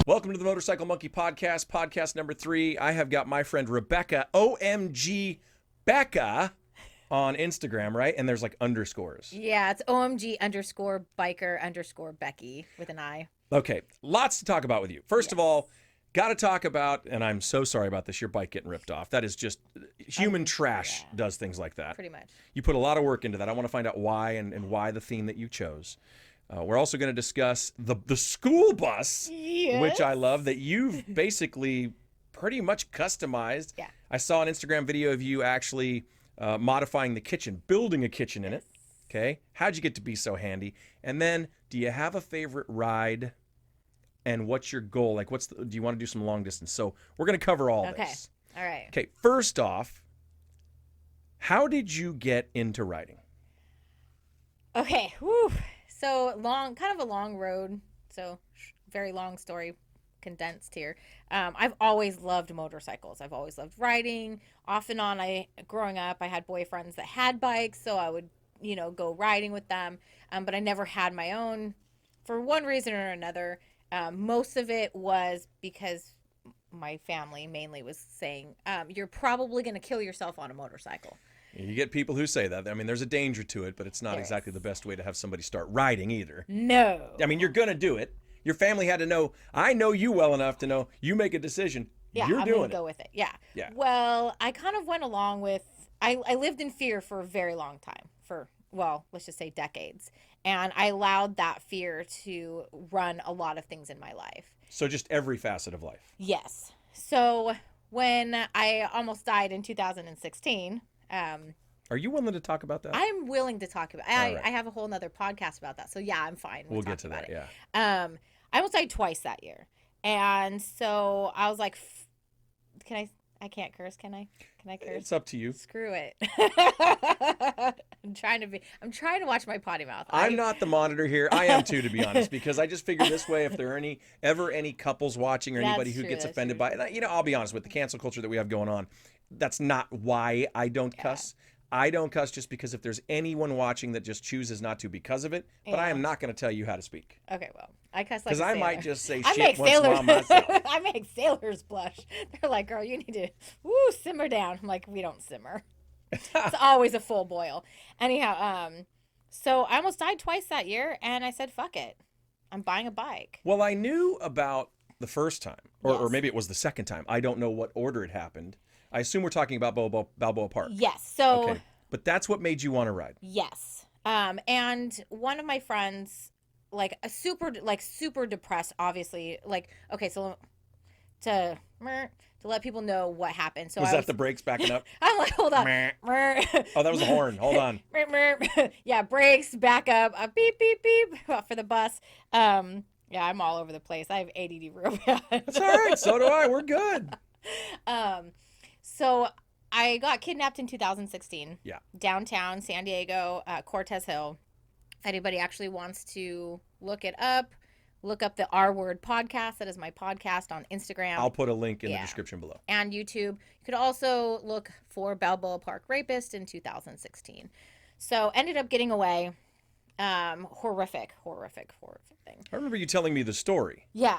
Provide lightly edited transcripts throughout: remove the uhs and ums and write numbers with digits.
Welcome to the Motorcycle Monkey Podcast, podcast number 3. I have got my friend Rabeka, OMG Becca, on Instagram, right? And there's like underscores. Yeah, it's OMG_biker_Becky with an I. Okay, lots to talk about with you. First of all, got to talk about, and I'm so sorry about this, your bike getting ripped off. That is just, human trash does things like that. Pretty much. You put a lot of work into that. I want to find out why and why the theme that you chose. We're also going to discuss the school bus, which I love, that you've basically pretty much customized. Yeah. I saw an Instagram video of you actually modifying the kitchen, building a kitchen in it. Okay. How'd you get to be so handy? And then, do you have a favorite ride? And what's your goal? Like, do you want to do some long distance? So we're going to cover all this. All right. Okay. First off, how did you get into riding? Okay. Whew. So kind of a long road. So very long story condensed here. I've always loved motorcycles. I've always loved riding. Off and on, growing up, I had boyfriends that had bikes, so I would, go riding with them. But I never had my own for one reason or another. Most of it was because my family mainly was saying, you're probably going to kill yourself on a motorcycle. You get people who say that. I mean, there's a danger to it, but it's not exactly the best way to have somebody start riding either. No. I mean, you're going to do it. Your family had to know. I know you well enough to know you make a decision. Yeah, you're I'm doing going to go with it. Yeah. Yeah. Well, I kind of went along with, I lived in fear for a very long time, let's just say decades. And I allowed that fear to run a lot of things in my life. So just every facet of life. Yes. So when I almost died in 2016, are you willing to talk about that? I'm willing to talk about it. Right. I have a whole nother podcast about that. So yeah, I'm fine. We'll get to that. Yeah. Yeah. I almost died twice that year. And so I was like, I can't curse, can I? Can I curse? It's up to you. Screw it. I'm trying to watch my potty mouth. I'm not the monitor here. I am too, to be honest, because I just figure this way, if there are ever any couples watching or anybody who gets offended by it, I'll be honest, with the cancel culture that we have going on, that's not why I don't cuss. I don't cuss just because if there's anyone watching that just chooses not to because of it, but I am not going to tell you how to speak. Okay, well, I cuss like a because sailor. I might just say I shit once in a while myself. I make sailors blush. They're like, girl, you need to simmer down. I'm like, we don't simmer. It's always a full boil. Anyhow, so I almost died twice that year, and I said, fuck it. I'm buying a bike. Well, I knew about the first time, or maybe it was the second time. I don't know what order it happened. I assume we're talking about Balboa Park. Yes. So. Okay. But that's what made you want to ride. Yes. And one of my friends, super depressed, obviously. Okay, so to let people know what happened. So was that the brakes backing up? I'm like, hold on. Oh, that was a horn. Hold on. Yeah, brakes, back up, beep, beep, beep for the bus. Yeah, I'm all over the place. I have ADD real bad. That's all right. So do I. We're good. So I got kidnapped in 2016. Yeah. Downtown San Diego, Cortez Hill. If anybody actually wants to look up the R Word podcast. That is my podcast on Instagram. I'll put a link in the description below. And YouTube. You could also look for Balboa Park Rapist in 2016. So ended up getting away. Horrific thing. I remember you telling me the story. Yeah.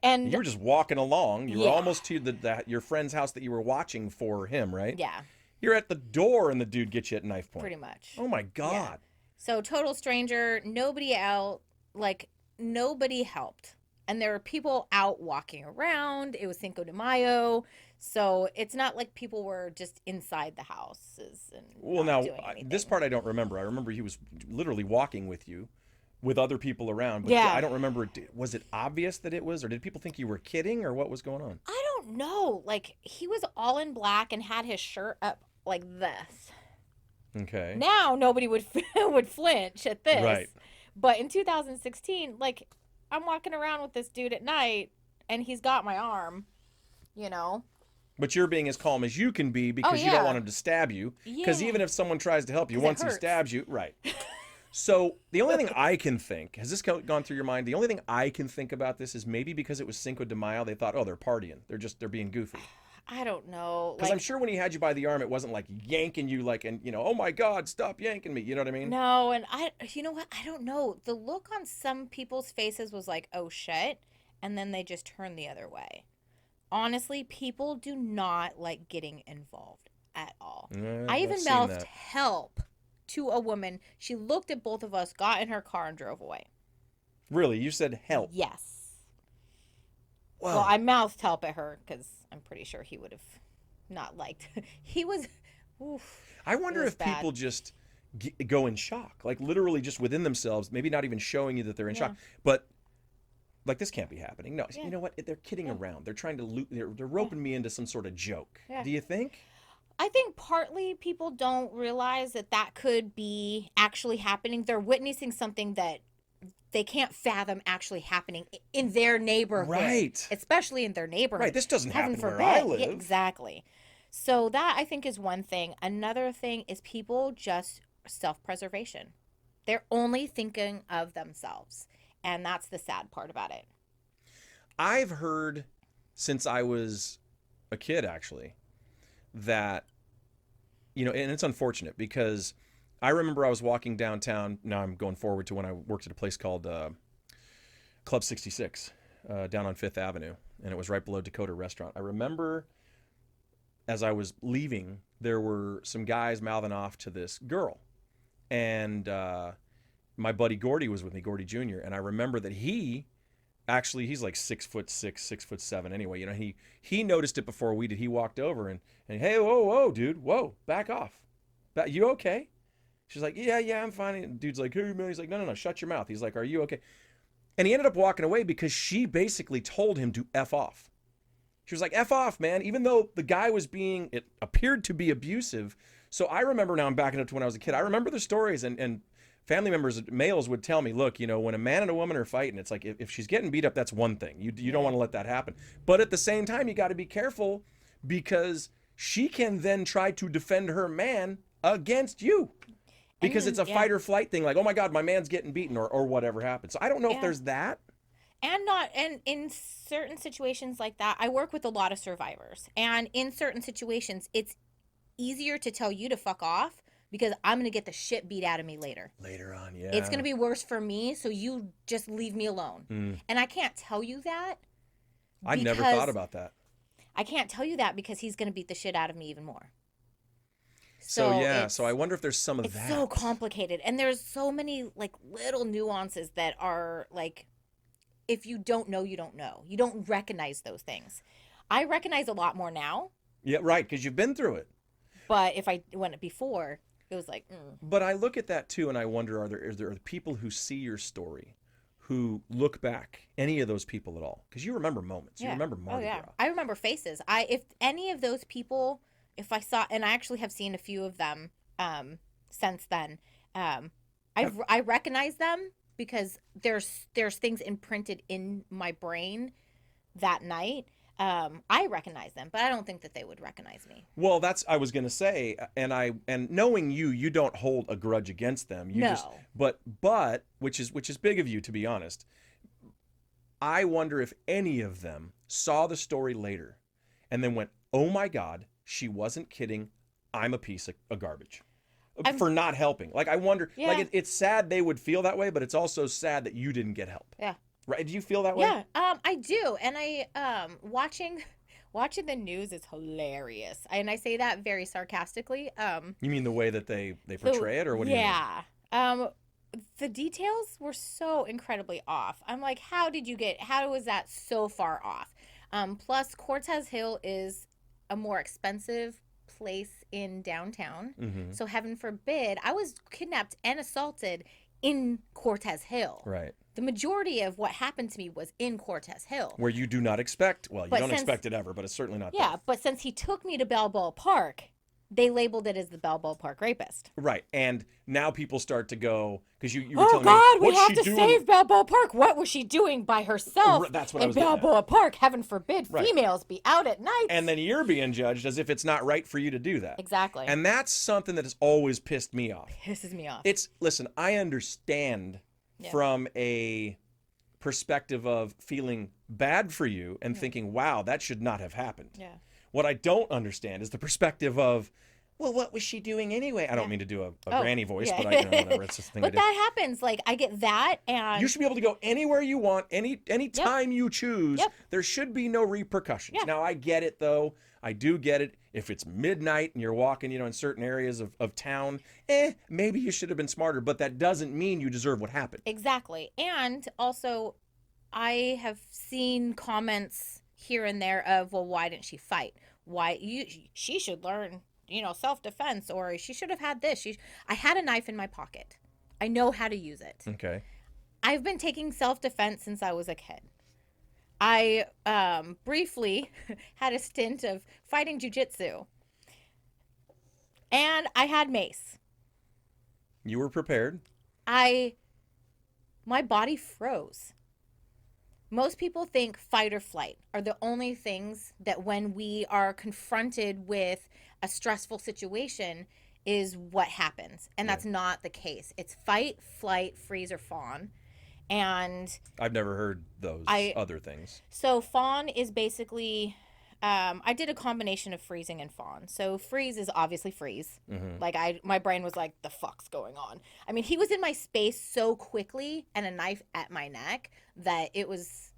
And you were just walking along. You were almost to your friend's house that you were watching for him, right? Yeah. You're at the door and the dude gets you at knife point. Pretty much. Oh my God. Yeah. So total stranger, nobody out, nobody helped. And there were people out walking around. It was Cinco de Mayo. So it's not like people were just inside the houses. This part I don't remember. I remember he was literally walking with you, with other people around. But I don't remember. Was it obvious that it was, or did people think you were kidding, or what was going on? I don't know. He was all in black and had his shirt up like this. Okay. Now nobody would flinch at this. Right. But in 2016, I'm walking around with this dude at night, and he's got my arm, But you're being as calm as you can be because you don't want him to stab you. Because even if someone tries to help you, once he stabs you, right. So the only thing I can think, has this gone through your mind? The only thing I can think about this is maybe because it was Cinco de Mayo, they thought, oh, they're partying. They're being goofy. I don't know. Because I'm sure when he had you by the arm, it wasn't yanking you oh my God, stop yanking me. You know what I mean? No, and you know what? I don't know. The look on some people's faces was like, oh shit. and then they just turn the other way. Honestly, people do not like getting involved at all. I even mouthed help to a woman. She looked at both of us, got in her car, and drove away. Really? You said help? Yes. Wow. Well, I mouthed help at her because I'm pretty sure he would have not liked. He was. Oof, I wonder if bad. people just go in shock, like literally just within themselves, maybe not even showing you that they're in shock, but like, this can't be happening. No, you know what? They're kidding around. They're trying to loot. They're roping me into some sort of joke. Yeah. Do you think? I think partly people don't realize that that could be actually happening. They're witnessing something that they can't fathom actually happening in their neighborhood. Right. Especially in their neighborhood. Right. This doesn't happen where I live. Yeah, exactly. So that, I think, is one thing. Another thing is people just self-preservation. They're only thinking of themselves. And that's the sad part about it. I've heard since I was a kid, actually, that, you know, and it's unfortunate because I remember I was walking downtown. Now I'm going forward to when I worked at a place called Club 66 down on 5th Avenue, and it was right below Dakota Restaurant. I remember as I was leaving, there were some guys mouthing off to this girl, and my buddy Gordy was with me, Gordy Jr., and I remember that he's like 6'6", 6'7". Anyway, you know, he noticed it before we did. He walked over and hey, whoa, dude, whoa, back off. You okay? She's like, yeah, I'm fine. And dude's like, hey, man. He's like, no, shut your mouth. He's like, are you okay? And he ended up walking away because she basically told him to F off. She was like, F off, man, even though the guy it appeared to be abusive. So I remember, now I'm backing up to when I was a kid, I remember the stories and family members, males would tell me, look, you know, when a man and a woman are fighting, it's like if she's getting beat up, that's one thing. You don't want to let that happen. But at the same time, you got to be careful because she can then try to defend her man against you. Because it's a fight or flight thing, like, oh my God, my man's getting beaten or whatever happens. So I don't know if there's that. And in certain situations like that, I work with a lot of survivors. And in certain situations, it's easier to tell you to fuck off because I'm going to get the shit beat out of me later. Later on, yeah. It's going to be worse for me, so you just leave me alone. And I can't tell you that. I never thought about that. I can't tell you that because he's going to beat the shit out of me even more. So I wonder if there's some of that. It's so complicated. And there's so many like little nuances that are like, if you don't know, you don't know. You don't recognize those things. I recognize a lot more now. Yeah, right, because you've been through it. But if I went before, it was like, But I look at that too and I wonder, are there people who see your story who look back, any of those people at all? Because you remember moments. You remember Mardi Gras. I remember faces. If any of those people, if I saw, and I actually have seen a few of them since then, I recognize them because there's things imprinted in my brain that night. I recognize them, but I don't think that they would recognize me. Well, I was going to say, and knowing you don't hold a grudge against them. But which is big of you, to be honest. I wonder if any of them saw the story later and then went, oh my God, she wasn't kidding. I'm a piece of garbage for not helping. Like, I wonder, like, it's sad they would feel that way, but it's also sad that you didn't get help. Yeah. Right? Do you feel that way? Yeah, I do. And watching the news is hilarious. And I say that very sarcastically. You mean the way that they portray it, or what do you mean? Yeah. The details were so incredibly off. I'm like, how was that so far off? Plus, Cortez Hill is a more expensive place in downtown. Mm-hmm. So heaven forbid, I was kidnapped and assaulted in Cortez Hill. Right. The majority of what happened to me was in Cortez Hill. Where you do not expect, you don't expect it ever, but it's certainly not Yeah, there. But since he took me to Balboa Park, they labeled it as the Balboa Park rapist. Right, and now people start to go, because you were telling me, what's we have to doing? Save Balboa Park. What was she doing by herself That's what I was in Balboa Park? Heaven forbid females be out at night. And then you're being judged as if it's not right for you to do that. Exactly. And that's something that has always pissed me off. Pisses me off. Listen, I understand from a perspective of feeling bad for you and thinking, wow, that should not have happened. Yeah. What I don't understand is the perspective of, well, what was she doing anyway? I don't mean to do a granny voice, yeah. but I, whatever. It's just a thing But to do. that happens. Like, I get that, and You should be able to go anywhere you want, any time you choose. Yep. There should be no repercussions. Yeah. Now, I get it, though. I do get it. If it's midnight and you're walking, in certain areas of town, maybe you should have been smarter, but that doesn't mean you deserve what happened. Exactly. And also, I have seen comments here and there of, well, why didn't she fight? She should learn, self-defense, or she should have had this. I had a knife in my pocket. I know how to use it. Okay. I've been taking self-defense since I was a kid. I briefly had a stint of fighting jiu-jitsu. And I had mace. You were prepared. My body froze. Most people think fight or flight are the only things that when we are confronted with a stressful situation is what happens. And that's not the case. It's fight, flight, freeze, or fawn. And I've never heard those other things. So fawn is basically, I did a combination of freezing and fawn. So freeze is obviously freeze. Mm-hmm. Like my brain was like, the fuck's going on? I mean, he was in my space so quickly and a knife at my neck that it was.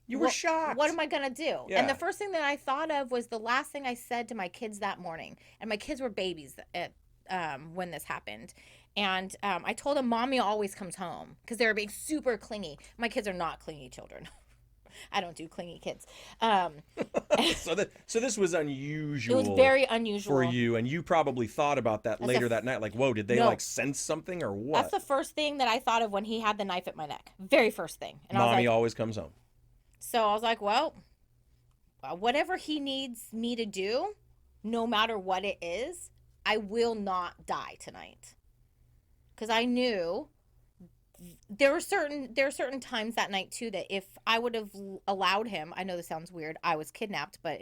You were shocked. What am I going to do? Yeah. And the first thing that I thought of was the last thing I said to my kids that morning. And my kids were babies when this happened. And I told them, Mommy always comes home, because they were being super clingy. My kids are not clingy children. I don't do clingy kids. So this was unusual. It was very unusual for you, and you probably thought about that later that night. Like, whoa, did they sense something or what? That's the first thing that I thought of when he had the knife at my neck. Very first thing. And Mommy I was like, always comes home. So I was like, well, whatever he needs me to do, no matter what it is, I will not die tonight. Because I knew there were certain times that night too that if I would have allowed him, I know this sounds weird, I was kidnapped, but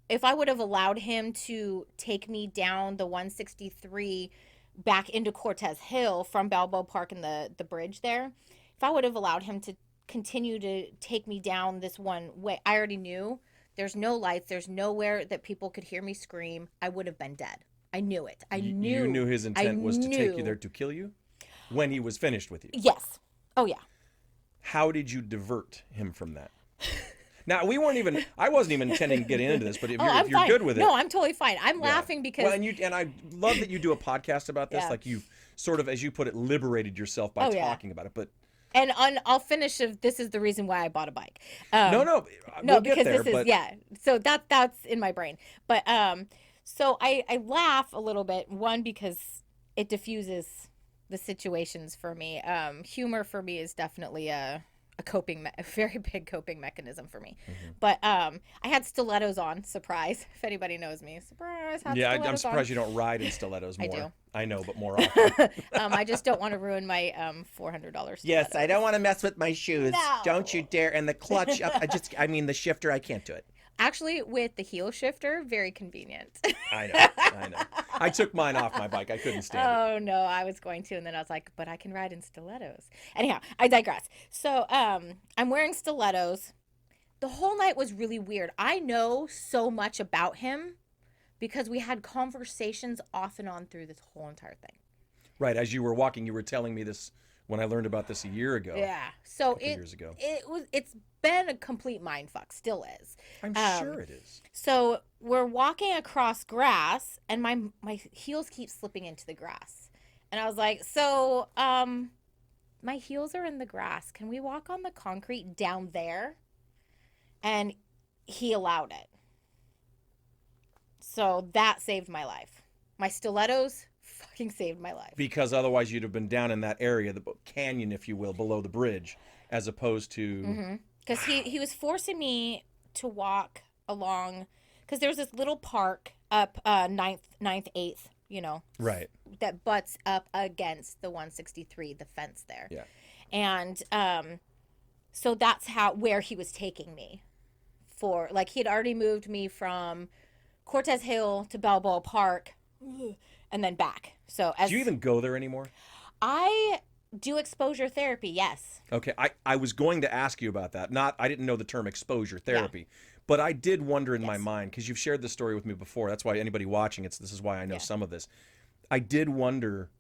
if I would have allowed him to take me down the 163 back into Cortez Hill from Balboa Park and the bridge there, if I would have allowed him to continue to take me down this one way, I already knew there's no lights, there's nowhere that people could hear me scream, I would have been dead. I knew it. You knew his intent was to take you there to kill you when he was finished with you. Yes. Oh, yeah. How did you divert him from that? Now, I wasn't even intending to get into this, but if you're good with it. No, I'm totally fine. I'm laughing because. Well, and I love that you do a podcast about this. Like you've sort of, as you put it, liberated yourself by talking about it. But And I'll finish of this is the reason why I bought a bike. No, we'll because get there, this is So that's in my brain. But so I laugh a little bit. One, because it diffuses the situations for me. Humor for me is definitely a very big coping mechanism for me. Mm-hmm. But I had stilettos on. Surprise! If anybody knows me, surprise. I'm surprised you don't ride in stilettos more. I do. I know, but more often. I just don't want to ruin my $400. Yes, I don't want to mess with my shoes. No. Don't you dare! And the clutch, the shifter, I can't do it. Actually, with the heel shifter, very convenient. I know. I took mine off my bike. I couldn't stand it. Oh, no, I was going to. And then I was like, but I can ride in stilettos. Anyhow, I digress. So I'm wearing stilettos. The whole night was really weird. I know so much about him because we had conversations off and on through this whole entire thing. Right. As you were walking, you were telling me this when I learned about this a year ago. Yeah. So years ago. It's been a complete mindfuck. Still is. I'm sure it is. So we're walking across grass, and my heels keep slipping into the grass, and I was like, so my heels are in the grass. Can we walk on the concrete down there? And he allowed it. So that saved my life. My stilettos fucking saved my life. Because otherwise you'd have been down in that area, the canyon, if you will, below the bridge, as opposed to... Because he was forcing me to walk along, because there's this little park up 9th, 8th, Right. that butts up against the 163, the fence there. Yeah. And so that's where he was taking me. He had already moved me from Cortez Hill to Balboa Park and then back. So do you even go there anymore? I do exposure therapy, yes. Okay, I was going to ask you about that. I didn't know the term exposure therapy, but I did wonder in my mind, because you've shared this story with me before. That's why anybody watching, this is why I know some of this. I did wonder,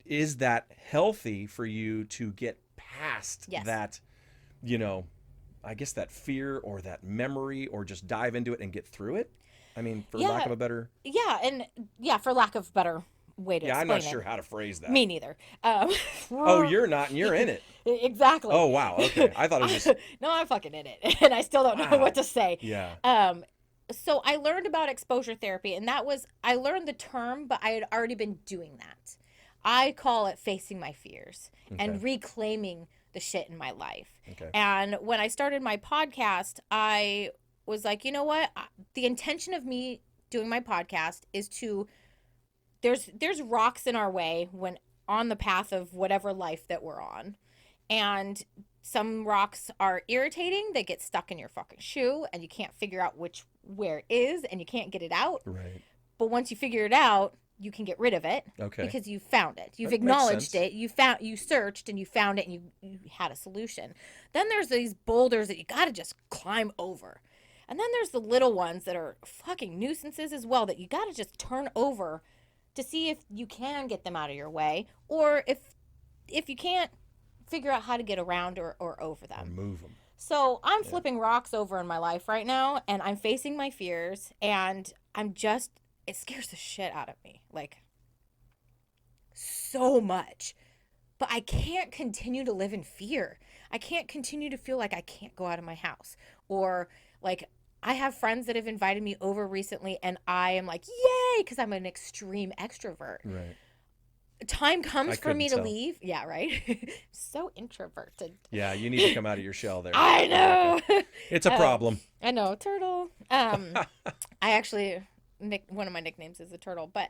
is that healthy for you to get past that, I guess that fear or that memory, or just dive into it and get through it? I mean, for lack of a better... for lack of better way to explain it. I'm not sure how to phrase that. Me neither. Oh, you're not, and you're in it. Exactly. Oh, wow. Okay. I thought it was just... No, I'm fucking in it, and I still don't know what to say. Yeah. So I learned about exposure therapy, and I learned the term, but I had already been doing that. I call it facing my fears and reclaiming the shit in my life. Okay. And when I started my podcast, I was like, you know what? The intention of me doing my podcast is to... There's rocks in our way when on the path of whatever life that we're on. And some rocks are irritating. They get stuck in your fucking shoe and you can't figure out where it is, and you can't get it out. Right. But once you figure it out, you can get rid of it. Okay. Because you found it. You've That acknowledged makes it. You searched and you found it, and you had a solution. Then there's these boulders that you got to just climb over. And then there's the little ones that are fucking nuisances as well that you got to just turn over to see if you can get them out of your way, or if you can't, figure out how to get around or over them. Or move them. So I'm flipping rocks over in my life right now, and I'm facing my fears, and it scares the shit out of me. Like, so much. But I can't continue to live in fear. I can't continue to feel like I can't go out of my house. Or, like, I have friends that have invited me over recently, and I am like, yay, because I'm an extreme extrovert. Right. Time comes for me to leave. Yeah, right? So introverted. Yeah, you need to come out of your shell there. I know. It's a problem. I know, turtle. I actually, one of my nicknames is a turtle, but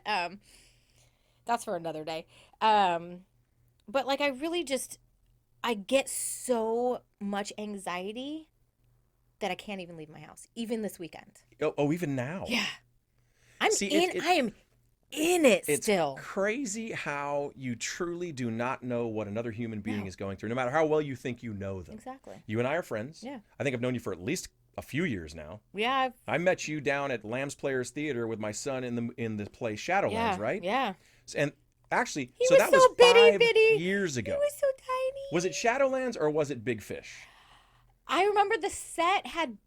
that's for another day. But like, I really I get so much anxiety that I can't even leave my house, even this weekend. Oh, even now? Yeah. I am in it still. It's crazy how you truly do not know what another human being is going through, no matter how well you think you know them. Exactly. You and I are friends. Yeah. I think I've known you for at least a few years now. Yeah. I met you down at Lamb's Players Theater with my son in the play Shadowlands, right? Yeah. And actually, that was five years ago. He was so tiny. Was it Shadowlands or was it Big Fish? I remember the set had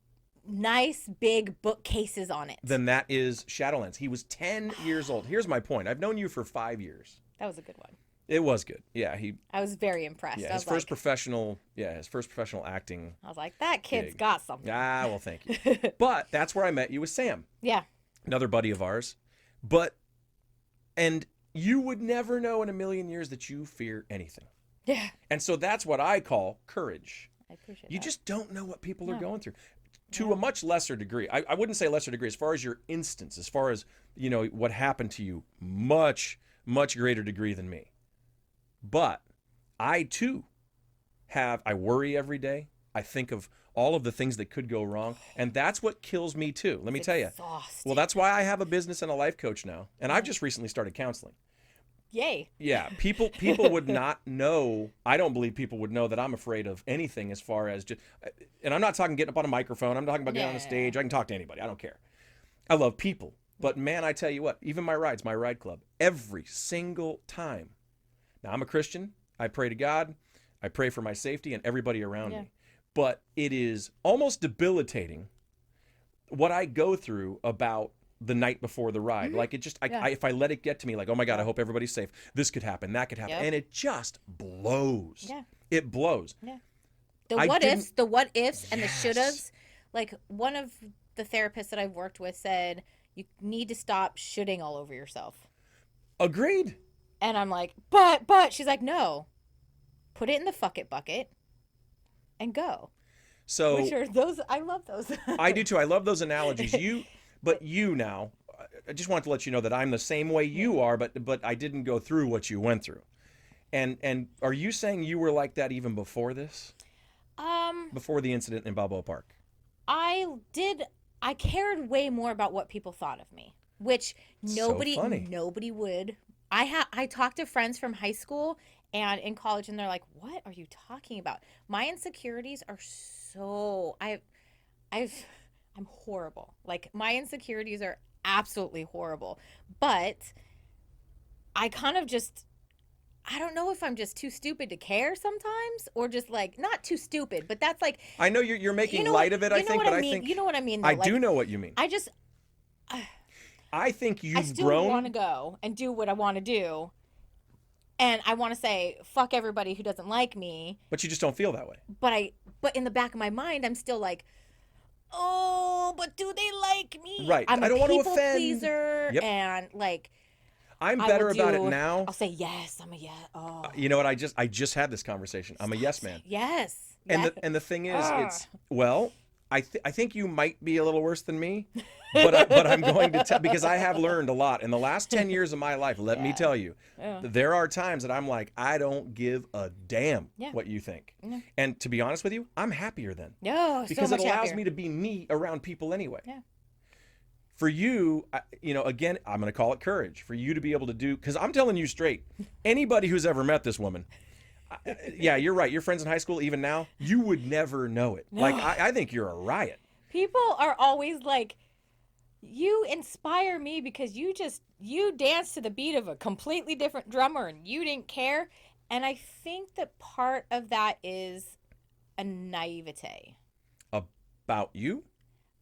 nice big bookcases on it. Then that is Shadowlands. He was 10 years old. Here's my point. I've known you for 5 years. That was a good one. It was good. Yeah, I was very impressed. Yeah, his first professional acting. I was like, that kid's got something. Ah, well, thank you. But that's where I met you with Sam. Yeah. Another buddy of ours. And you would never know in a million years that you fear anything. Yeah. And so that's what I call courage. I appreciate You that. just don't know what people are going through. To a much lesser degree. I wouldn't say lesser degree as far as your instance, as far as, what happened to you, much, much greater degree than me. But I too I worry every day. I think of all of the things that could go wrong. And that's what kills me too. Let me tell you. Well, that's why I have a business and a life coach now. And I've just recently started counseling. Yay. Yeah, people would not know. I don't believe people would know that I'm afraid of anything as far as just, and I'm not talking getting up on a microphone. I'm talking about getting on a stage. I can talk to anybody. I don't care. I love people. But man, I tell you what, even my ride club, every single time. Now, I'm a Christian. I pray to God. I pray for my safety and everybody around me. But it is almost debilitating what I go through about the night before the ride. Like it just, if I let it get to me, like, oh my God, I hope everybody's safe. This could happen. That could happen. And it just blows. Yeah. It blows. Yeah. The what ifs and the should haves. Like one of the therapists that I've worked with said, you need to stop shoulding all over yourself. Agreed. And I'm like, but she's like, no, put it in the fuck it bucket and go. So which are those, I love those. I do too. I love those analogies. But you now, I just want to let you know that I'm the same way you are, but I didn't go through what you went through. And are you saying you were like that even before this? Before the incident in Balboa Park? I cared way more about what people thought of me, which nobody would. I talked to friends from high school, and in college, and they're like, what are you talking about? My insecurities are so, I'm horrible. Like, my insecurities are absolutely horrible. But I kind of just, I don't know if I'm just too stupid to care sometimes, or just like, not too stupid, but that's like, I know you're making light of it, I think, but I think you know what I mean, though. I do know what you mean. I think you've grown. I still want to go and do what I want to do. And I want to say, fuck everybody who doesn't like me. But you just don't feel that way. But in the back of my mind, I'm still like, oh, but do they like me? Right. I'm I don't want to offend. Pleaser, yep. And like, I'm better about it now. I'll say yes. I'm a yes. Oh. You know what? I just had this conversation. I'm a yes man. Yes. And the thing is, it's well, I think you might be a little worse than me, but I'm going to tell, because I have learned a lot in the last 10 years of my life. Let me tell you, there are times that I'm like, I don't give a damn what you think. And to be honest with you, I'm happier then. Because so it allows happier. me to be me around people anyway. Yeah. For you, again, I'm going to call it courage. For you to be able to do, because I'm telling you straight, anybody who's ever met this woman, yeah, you're right. Your friends in high school, even now, you would never know it. No. Like, I think you're a riot. People are always like, you inspire me because you dance to the beat of a completely different drummer and you didn't care. And I think that part of that is a naivete. About you?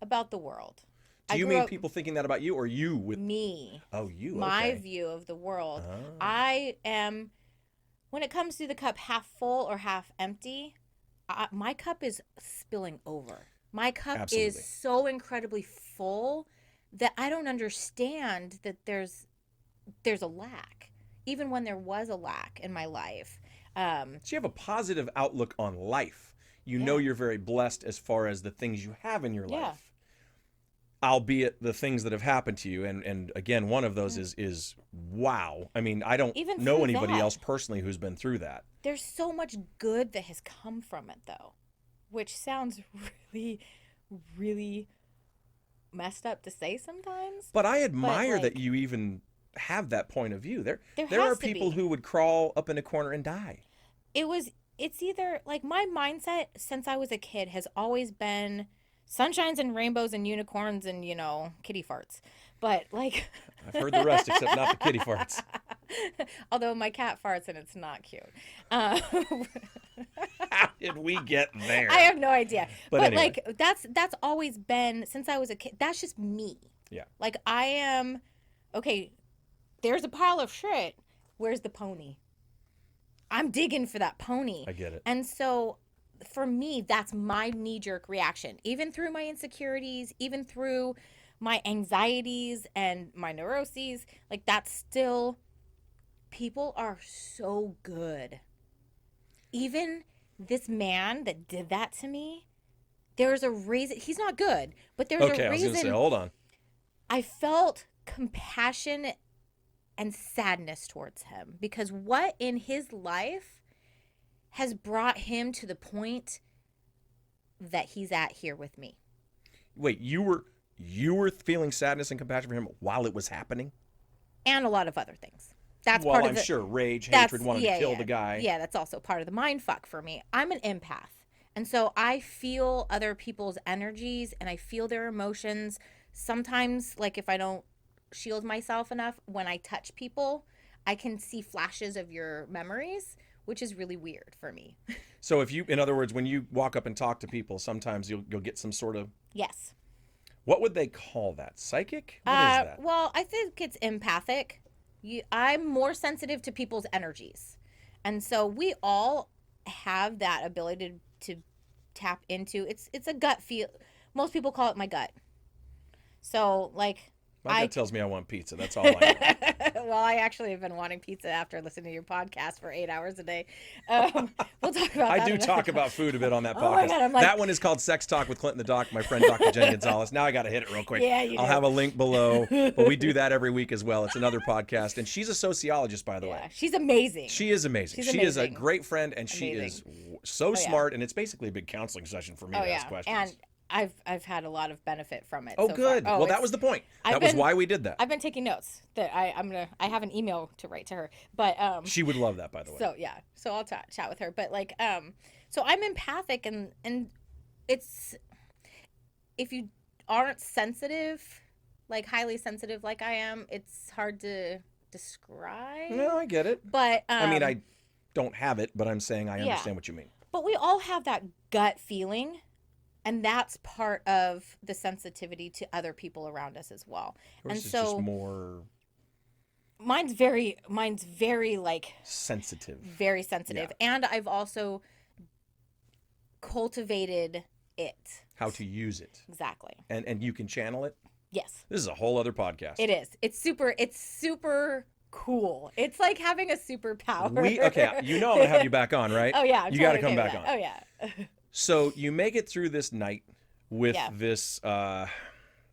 About the world. Do you mean people thinking that about you, or you with me? Oh, you. My view of the world. Oh. I am, when it comes to the cup half full or half empty, my cup is spilling over. My cup is so incredibly full that I don't understand that there's a lack, even when there was a lack in my life. So you have a positive outlook on life. You know you're very blessed as far as the things you have in your life. Albeit the things that have happened to you, and again, one of those is wow. I mean, I don't know anybody else personally who's been through that. There's so much good that has come from it, though, which sounds really, really messed up to say sometimes. But I admire that you even have that point of view. There are people who would crawl up in a corner and die. It's either like my mindset since I was a kid has always been sunshines and rainbows and unicorns and, kitty farts. But, like... I've heard the rest except not the kitty farts. Although my cat farts and it's not cute. How did we get there? I have no idea. But anyway. Like, that's always been, since I was a kid, that's just me. Yeah. Like, I am, okay, there's a pile of shit. Where's the pony? I'm digging for that pony. I get it. And so... for me, that's my knee-jerk reaction. Even through my insecurities, even through my anxieties and my neuroses, like that's still, people are so good. Even this man that did that to me, there's a reason. He's not good, but there's a reason. Okay, I was going to say, hold on. I felt compassion and sadness towards him because what in his life has brought him to the point that he's at here with me. Wait, you were feeling sadness and compassion for him while it was happening? And a lot of other things. That's part of I'm sure rage, hatred, wanting to kill the guy. Yeah, that's also part of the mind fuck for me. I'm an empath. And so I feel other people's energies and I feel their emotions. Sometimes, like if I don't shield myself enough, when I touch people, I can see flashes of your memories, which is really weird for me. So in other words, when you walk up and talk to people, sometimes you'll get some sort of... Yes. What would they call that? Psychic? What is that? Well, I think it's empathic. I'm more sensitive to people's energies. And so we all have that ability to tap into. It's a gut feel. Most people call it my gut. So, like... My gut tells me I want pizza. That's all I know. Well, I actually have been wanting pizza after listening to your podcast for 8 hours a day. We'll talk about that. I do talk about food a bit on that podcast. Oh my God, I'm like... That one is called Sex Talk with Clint and the Doc, my friend Dr. Jen Gonzalez. Now I got to hit it real quick. Yeah, I'll have a link below. But we do that every week as well. It's another podcast. And she's a sociologist, by the way. She's amazing. She is amazing. She is a great friend, and she is so smart. And it's basically a big counseling session for me to ask questions. And I've had a lot of benefit from it. Oh, so good. Far. Oh, well, that was the point. That was why we did that. I've been taking notes. That I have an email to write to her, but she would love that, by the way. So yeah, so I'll chat with her. But like so I'm empathic, and it's, if you aren't sensitive, like highly sensitive like I am, it's hard to describe. No, I get it. But I mean, I don't have it, but I'm saying I understand what you mean. But we all have that gut feeling, and that's part of the sensitivity to other people around us as well. Yours and is so just more mine's very like sensitive. Very sensitive. Yeah. And I've also cultivated it. How to use it. Exactly. And you can channel it? Yes. This is a whole other podcast. It is. It's super cool. It's like having a superpower. Okay, you know I'm going to have you back on, right? Oh, yeah. You got to come back on. Oh, yeah. So you make it through this night with this, I'm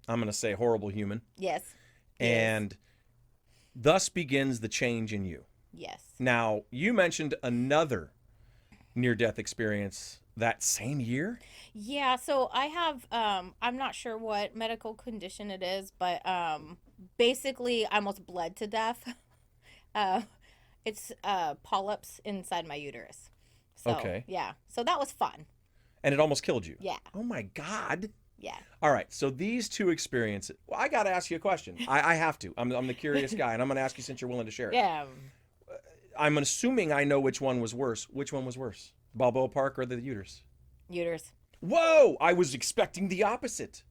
going to say, horrible human. Yes. And thus begins the change in you. Yes. Now, you mentioned another near-death experience that same year? Yeah, so I have, I'm not sure what medical condition it is, but basically I almost bled to death. It's polyps inside my uterus. So, okay. Yeah, so that was fun. And it almost killed you? Yeah. Oh my God. Yeah. All right, so these two experiences, well, I got to ask you a question. I have to. I'm the curious guy, and I'm going to ask you since you're willing to share it. Yeah. I'm assuming I know which one was worse. Which one was worse? Balboa Park or the uterus? Uterus. Whoa! I was expecting the opposite.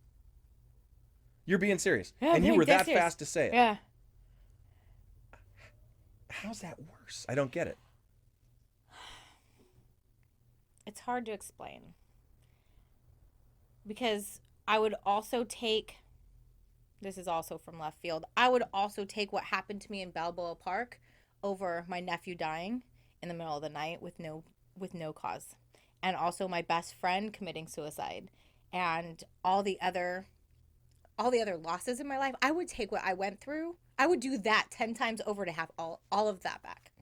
You're being serious. Yeah, and you were that serious. fast to say it. Yeah. How's that worse? I don't get it. It's hard to explain. Because I would also take, this is also from left field, I would also take what happened to me in Balboa Park over my nephew dying in the middle of the night with no cause. And also my best friend committing suicide and all the other losses in my life. I would take what I went through. I would do that 10 times over to have all of that back.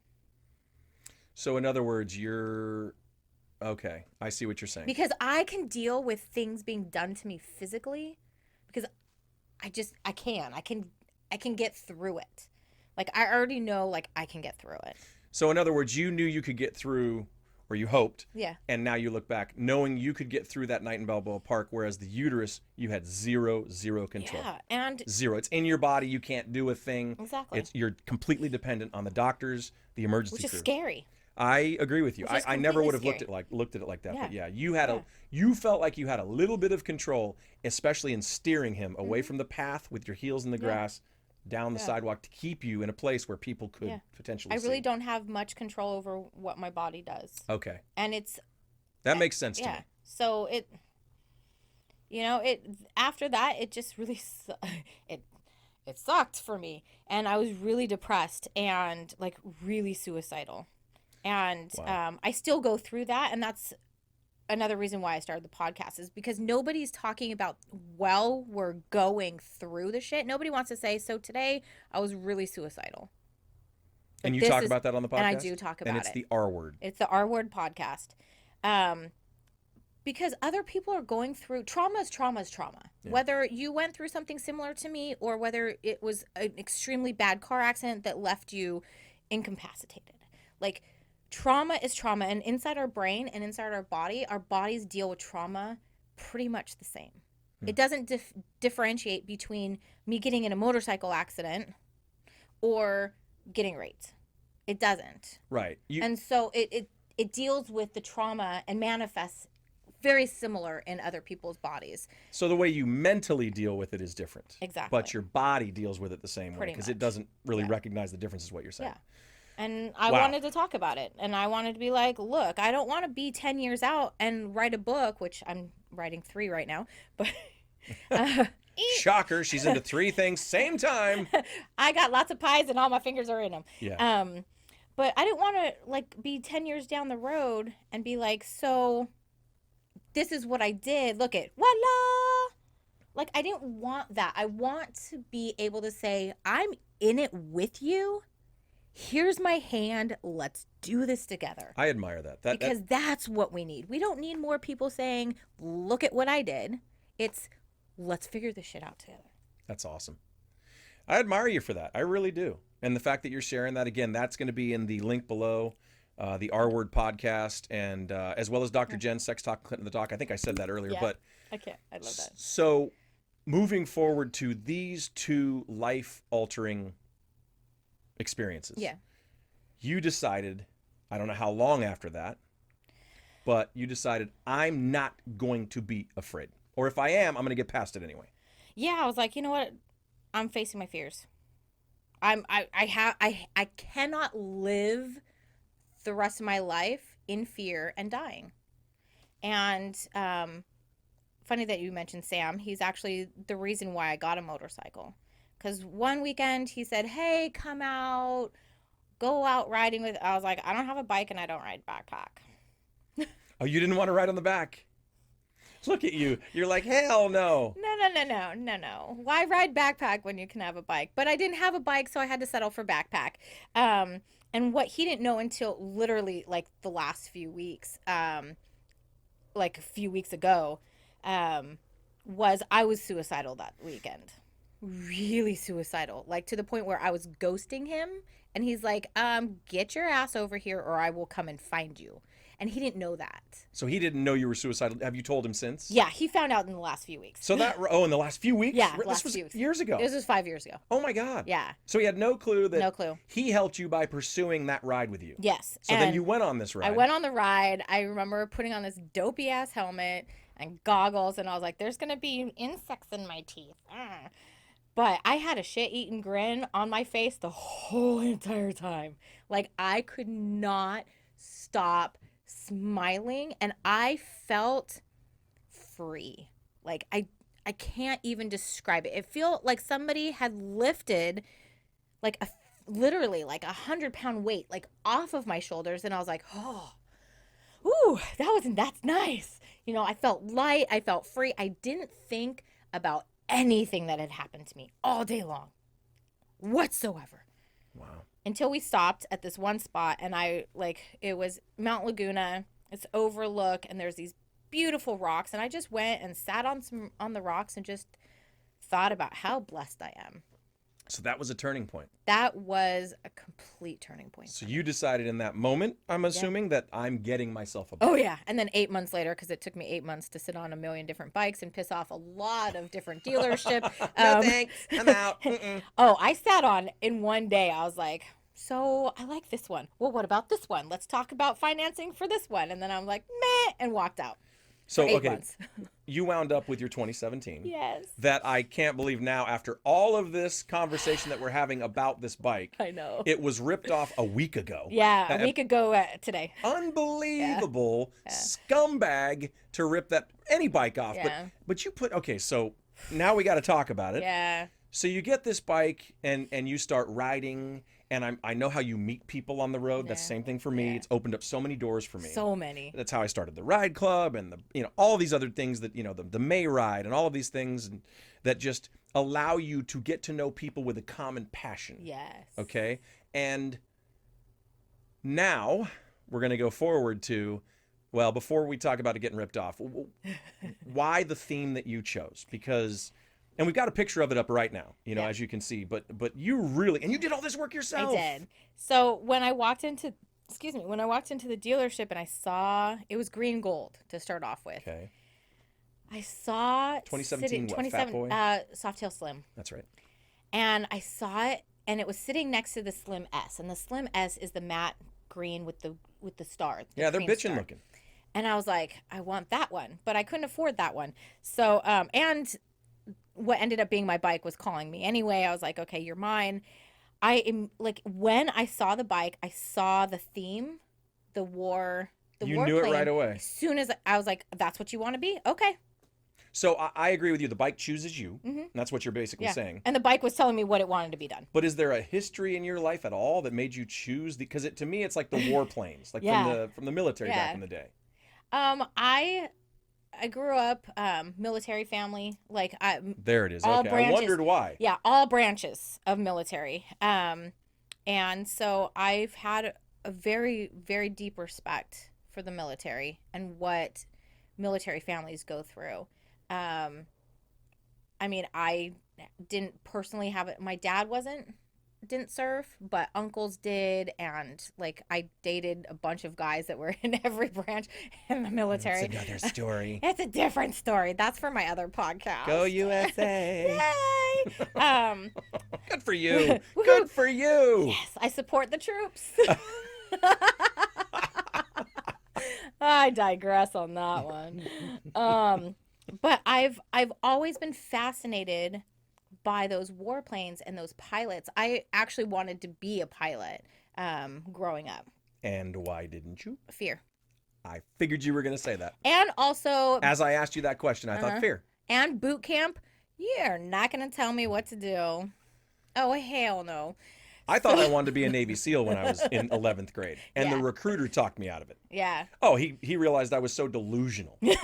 So in other words, you're okay. I see what you're saying. Because I can deal with things being done to me physically because I can get through it. Like I already know like I can get through it. So in other words, you knew you could get through, or you hoped. Yeah. And now you look back knowing you could get through that night in Balboa Park, whereas the uterus, you had zero control. Yeah, and zero. It's in your body. You can't do a thing. Exactly. You're completely dependent on the doctors, the emergency crew. Which is scary. I agree with you. I never would have looked at it like that. Yeah. But yeah, you felt like you had a little bit of control, especially in steering him away from the path with your heels in the grass, down the sidewalk to keep you in a place where people could potentially I really don't have much control over what my body does. Okay. And it's that makes sense to me. So it after that it just really it sucked for me, and I was really depressed and like really suicidal. And I still go through that, and that's another reason why I started the podcast, is because nobody's talking about while we're going through the shit. Nobody wants to say, so today I was really suicidal. But and you talk about that on the podcast? And I do talk about it. And it's the R word. It's the R word podcast. Because other people are going through trauma is trauma. Yeah. Whether you went through something similar to me or whether it was an extremely bad car accident that left you incapacitated. Like, trauma is trauma, and inside our brain and inside our bodies deal with trauma pretty much the same. It doesn't differentiate between me getting in a motorcycle accident or getting raped. It doesn't. Right. And so it deals with the trauma and manifests very similar in other people's bodies. So the way you mentally deal with it is different. Exactly. But your body deals with it the same way because it doesn't really recognize the difference, is what you're saying. Yeah. And I wanted to talk about it. And I wanted to be like, look, I don't want to be 10 years out and write a book, which I'm writing 3 right now. But shocker, she's into 3 things same time. I got lots of pies and all my fingers are in them. Yeah. But I didn't want to like be 10 years down the road and be like, so this is what I did. Look at voila. Like, I didn't want that. I want to be able to say, I'm in it with you. Here's my hand. Let's do this together. I admire that. Because that's what we need. We don't need more people saying, look at what I did. It's let's figure this shit out together. That's awesome. I admire you for that. I really do. And the fact that you're sharing that, again, that's going to be in the link below, the R Word podcast, and as well as Dr. Jen's Sex Talk, Clinton the Doc. I think I said that earlier, but I love that. So moving forward to these two life-altering experiences. Yeah. You decided, I don't know how long after that, but you decided, I'm not going to be afraid. Or if I am, I'm going to get past it anyway. Yeah, I was like, you know what? I'm facing my fears. I cannot live the rest of my life in fear and dying. And funny that you mentioned Sam. He's actually the reason why I got a motorcycle. Because one weekend he said, hey, come out, go out riding with. I was like, I don't have a bike and I don't ride backpack. Oh, you didn't want to ride on the back? Look at you. You're like, hell no. No. Why ride backpack when you can have a bike? But I didn't have a bike, so I had to settle for backpack. And what he didn't know until literally like the last few weeks, like a few weeks ago, was I was suicidal that weekend. Really suicidal. Like to the point where I was ghosting him. And he's like, get your ass over here or I will come and find you. And he didn't know that. So he didn't know you were suicidal. Have you told him since? Yeah, he found out in the last few weeks. So that, in the last few weeks? Yeah, this was years ago. This was 5 years ago. Oh my God. Yeah. So he had no clue that. No clue. He helped you by pursuing that ride with you. Yes. So then you went on this ride. I went on the ride. I remember putting on this dopey ass helmet and goggles, and I was like, "There's gonna be insects in my teeth." But I had a shit-eating grin on my face the whole entire time. Like I could not stop smiling, and I felt free. Like I can't even describe it. It felt like somebody had lifted like literally like 100-pound weight like off of my shoulders, and I was like, oh, ooh, that's nice. You know, I felt light, I felt free. I didn't think about anything that had happened to me all day long whatsoever. Wow. Until we stopped at this one spot, and it was Mount Laguna. It's overlook, and there's these beautiful rocks, and I just went and sat on the rocks and just thought about how blessed I am. So that was a turning point. That was a complete turning point. So you decided in that moment, I'm assuming, that I'm getting myself a bike. Oh, yeah. And then 8 months later, because it took me 8 months to sit on a million different bikes and piss off a lot of different dealerships. No thanks. I'm out. Oh, I sat on in one day. I was like, so I like this one. Well, what about this one? Let's talk about financing for this one. And then I'm like, meh, and walked out. So, for 8 months. You wound up with your 2017. Yes. That I can't believe now, after all of this conversation that we're having about this bike. I know. It was ripped off a week ago. Yeah, a week ago today. Unbelievable scumbag to rip any bike off. Yeah. But you so now we got to talk about it. Yeah. So you get this bike and you start riding. And I know how you meet people on the road. Yeah. That's the same thing for me. Yeah. It's opened up so many doors for me. So many. That's how I started the ride club and all these other things that, the May ride and all of these things that just allow you to get to know people with a common passion. Yes. Okay. And now we're going to go forward to, well, before we talk about it getting ripped off, why the theme that you chose? Because... And we've got a picture of it up right now, as you can see. But you really, and you did all this work yourself. I did. So when I walked into the dealership and I saw, it was green gold to start off with. Okay. I saw 2017 Fat Boy? Softail Slim. That's right. And I saw it, and it was sitting next to the Slim S. And the Slim S is the matte green with the star. Yeah, they're bitchin' looking. And I was like, I want that one. But I couldn't afford that one. So, and... what ended up being my bike was calling me anyway. I was like, okay, you're mine. I am like, when I saw the bike, I saw the theme, the war. You knew it right away. As soon as I was like, that's what you want to be? Okay. So I agree with you. The bike chooses you. Mm-hmm. And that's what you're basically saying. And the bike was telling me what it wanted to be done. But is there a history in your life at all that made you choose? Because to me, it's like the warplanes, like from the military back in the day. I grew up military family. There it is. All okay. branches, I wondered why. Yeah, all branches of military. And so I've had a very, very deep respect for the military and what military families go through. I mean, I didn't personally have it. My dad didn't serve, but uncles did, and like I dated a bunch of guys that were in every branch in the military. That's another story. It's a different story. That's for my other podcast. Go USA! Yay! Good for you. Good for you. Yes, I support the troops. I digress on that one. But I've always been fascinated by those warplanes and those pilots. I actually wanted to be a pilot growing up. And why didn't you? Fear. I figured you were going to say that. And also, as I asked you that question, I thought fear. And boot camp, you're not going to tell me what to do. Oh, hell no. I thought I wanted to be a Navy SEAL when I was in 11th grade, and the recruiter talked me out of it. Yeah. Oh, he realized I was so delusional, you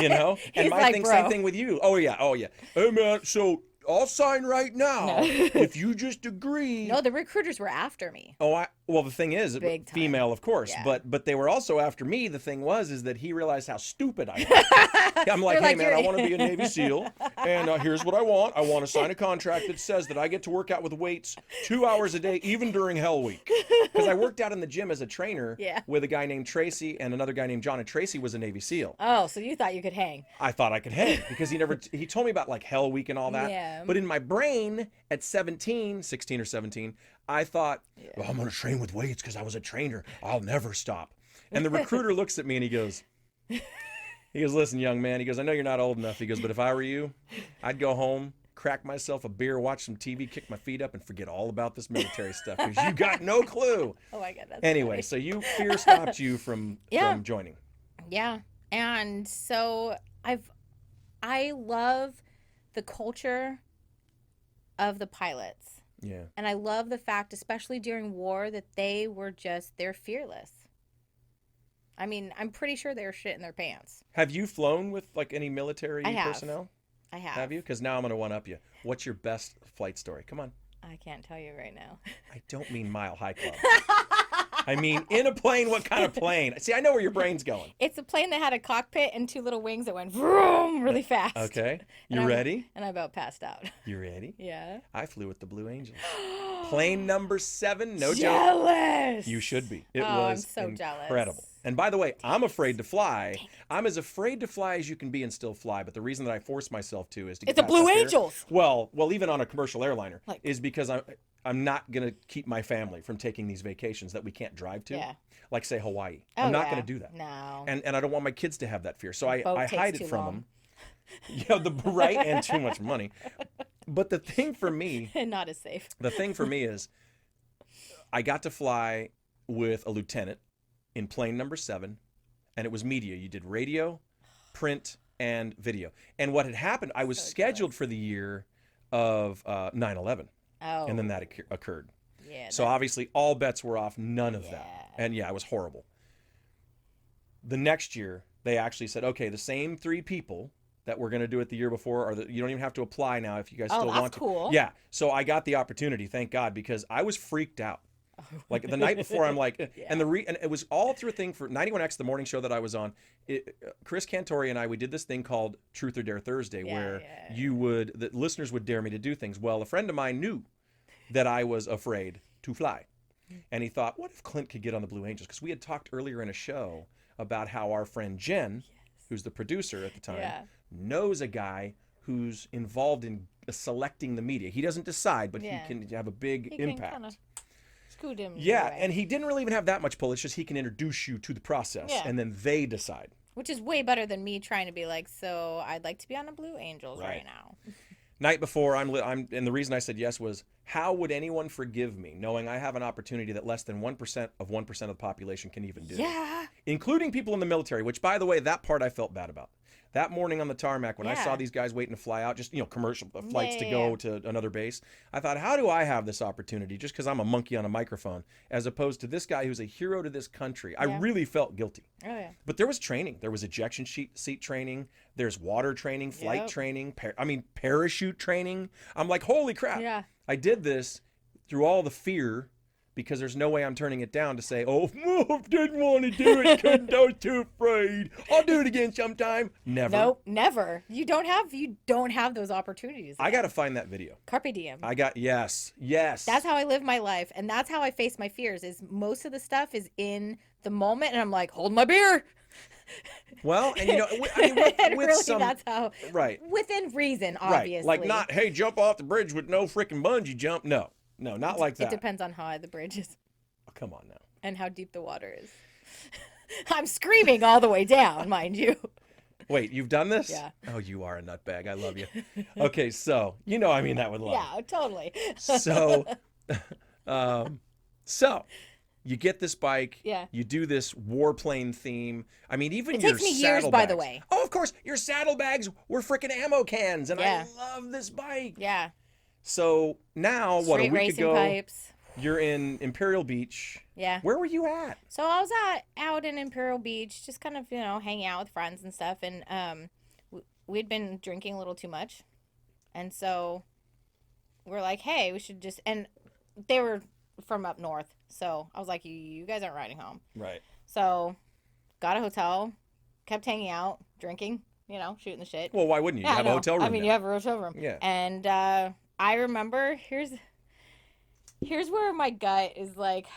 know? And my like, thing, bro. same thing with you. Oh, yeah. Hey, man, so I'll sign right now if you just agree. No, the recruiters were after me. Oh, well, the thing is, Big time. female, of course, Yeah. but they were also after me. The thing was that he realized how stupid I was. I'm like, hey, man, I want to be a Navy SEAL, and here's what I want. I want to sign a contract that says that I get to work out with weights 2 hours a day, even during Hell Week. Because I worked out in the gym as a trainer with a guy named Tracy and another guy named John, and Tracy was a Navy SEAL. Oh, so you thought you could hang. I thought I could hang because he told me about like Hell Week and all that. Yeah. But in my brain at 16 or 17, I thought, well, I'm going to train with weights because I was a trainer. I'll never stop. And the recruiter looks at me and he goes, listen, young man. He goes, I know you're not old enough. He goes, but if I were you, I'd go home, crack myself a beer, watch some TV, kick my feet up, and forget all about this military stuff because you got no clue. Oh, my God. That's anyway, funny. so fear stopped you from joining. Yeah. And so I love the culture of the pilots. Yeah. And I love the fact, especially during war, that they're fearless. I mean, I'm pretty sure they're shitting their pants. Have you flown with like any military personnel? I have. Have you? Because now I'm going to one-up you. What's your best flight story? Come on. I can't tell you right now. I don't mean Mile High Club. I mean, in a plane, what kind of plane? See, I know where your brain's going. It's a plane that had a cockpit and two little wings that went vroom really fast. Okay. You ready? And I about passed out. You ready? Yeah. I flew with the Blue Angels. Plane number 7, no joke. Jealous. You should be. It I'm was so jealous. Incredible. And by the way, I'm afraid to fly. I'm as afraid to fly as you can be and still fly. But the reason that I force myself to is to get It's the past Blue that fear. Angels. Well, even on a commercial airliner, Like- is because I'm not going to keep my family from taking these vacations that we can't drive to. Yeah. Like, say, Hawaii. Oh, I'm not yeah. going to do that. No. And I don't want my kids to have that fear. So I Boat hide takes it too from long. them. Right, and too much money. But the thing for me, Not as safe. the thing for me is I got to fly with a lieutenant in plane number 7, and it was media. You did radio, print, and video. And what had happened, I was scheduled for the year of 9/11, Oh. and then that occurred. Yeah. So obviously all bets were off, none of that. And yeah, it was horrible. The next year, they actually said, okay, the same 3 people that we're going to do it the year before, you don't even have to apply now if you guys still want to. that's cool. Yeah. So I got the opportunity, thank God, because I was freaked out. Like the night before, I'm like, and it was all through a thing for 91X, the morning show that I was on. Chris Cantori and I, we did this thing called Truth or Dare Thursday, where the listeners would dare me to do things. Well, a friend of mine knew that I was afraid to fly. And he thought, what if Clint could get on the Blue Angels? Because we had talked earlier in a show about how our friend Jen, who's the producer at the time, knows a guy who's involved in selecting the media. He doesn't decide, but he can have a big impact. Kind of scoot him. Yeah, away. and he didn't really even have that much pull. It's just he can introduce you to the process, and then they decide. Which is way better than me trying to be like, so I'd like to be on the Blue Angels right now. Night before, and the reason I said yes was, how would anyone forgive me knowing I have an opportunity that less than 1% of 1% of the population can even do? Yeah. Including people in the military, which, by the way, that part I felt bad about. That morning on the tarmac, when I saw these guys waiting to fly out, just, commercial flights to go to another base, I thought, how do I have this opportunity just because I'm a monkey on a microphone, as opposed to this guy who's a hero to this country? I really felt guilty. Oh, yeah. But there was training. There was ejection seat training. There's water training, flight training, parachute training. I'm like, holy crap. Yeah. I did this through all the fear because there's no way I'm turning it down to say, oh, didn't want to do it because I was too afraid. I'll do it again sometime. Never. Nope, never. You don't have those opportunities. I got to find that video. Carpe diem. Yes. That's how I live my life, and that's how I face my fears. Is most of the stuff is in the moment, and I'm like, hold my beer. Well, and you know, I mean, with really, some, that's how, right, within reason, obviously. Right, like not, hey, jump off the bridge with no freaking bungee jump. No, not like that. It depends on how high the bridge is. Oh, come on now. And how deep the water is. I'm screaming all the way down, mind you. Wait, you've done this? Yeah. Oh, you are a nutbag. I love you. Okay, so I mean that with love. Yeah, totally. So, you get this bike. Yeah. You do this Warplane theme. I mean, even it your takes me saddlebags. years, by the way. Oh, of course, your saddlebags were freaking ammo cans, and Yeah. I love this bike. Yeah. So now, Straight a week racing ago, pipes. you're in Imperial Beach. Yeah. Where were you at? So I was out in Imperial Beach, just kind of, hanging out with friends and stuff. And we'd been drinking a little too much. And so we're like, hey, we should just, and they were from up north. So I was like, you guys aren't riding home. Right. So got a hotel, kept hanging out, drinking, shooting the shit. Well, why wouldn't you? You have a hotel room. I mean, there. you have a hotel room. Yeah. And I remember, here's where my gut is like,